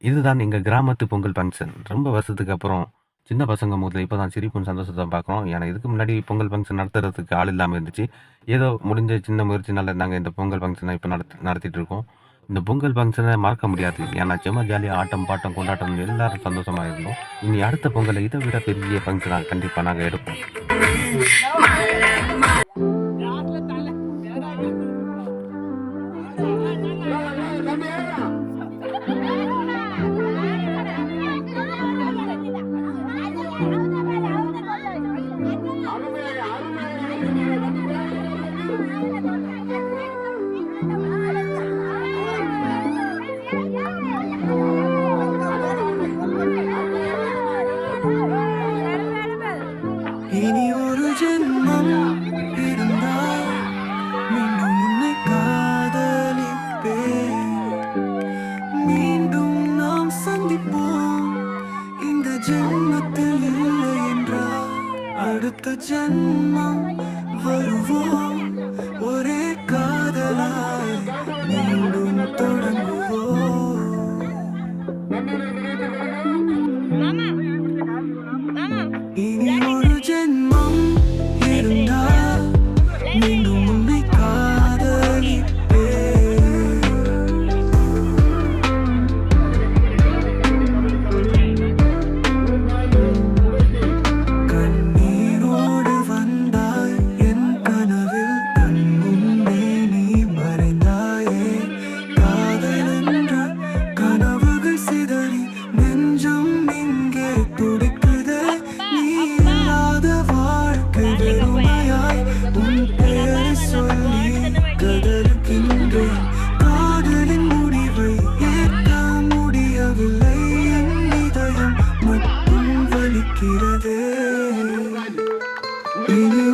இதுதான் எங்க கிராமத்து பொங்கல் ஃபங்ஷன். ரொம்ப வருஷத்துக்கு அப்புறம் சின்ன பசங்க முதல்ல இப்ப தான் சிரிப்பும் சந்தோஷத்த பார்க்குறோம். ஏன்னா இதுக்கு முன்னாடி பொங்கல் ஃபங்ஷன் நடத்துறதுக்கு ஆள் இல்லாம இருந்துச்சு. ஏதோ முடிஞ்ச சின்ன முயற்சினால நாங்க இந்த பொங்கல் ஃபங்ஷன இப்ப நடத்திட்டு இருக்கோம். இந்த பொங்கல் ஃபங்ஷன மறக்க முடியாது. ஏன்னா செம்ம ஜாலியா ஆட்டம், பாட்டம், கொண்டாட்டம் எல்லாரும் சந்தோஷமா இருந்தோம். இனி அடுத்த பொங்கல இத விட பெரிய ஃபங்ஷனா கண்டிப்பா நாங்க எடுப்போம். இனி ஒரு ஜென்மம் இருந்தால் மீண்டும் உன்னை காதலிப்பேன். மீண்டும் நாம் சந்திப்போம். இந்த ஜென்மத்தில் இல்லை என்றால் அடுத்த ஜென்மம் வருவோம். ஒரே காதலாய் மீண்டும் தொடங்குவோம். இனி ஒரு ஜென்மம் இருந்தால் மீண்டும் உன்னை காதலிப்பேன். கண்ணீரோடு வந்தாய் என் கனவில், கண் முன்னே நீ மறைந்தாயே. காதல் என்ற கனவுகள் சிதறி நெஞ்சம் இங்கே துடிக்குதே. நீ இல்லாத வாழ்க்கை வெறுமையாய் உன் பெயரை சொல்லி கதறுகின்றேன். காதலின் முடிவை ஏற்க முடியவில்லை. என் இதயம் மட்டும் வலிக்கிறதே. இனி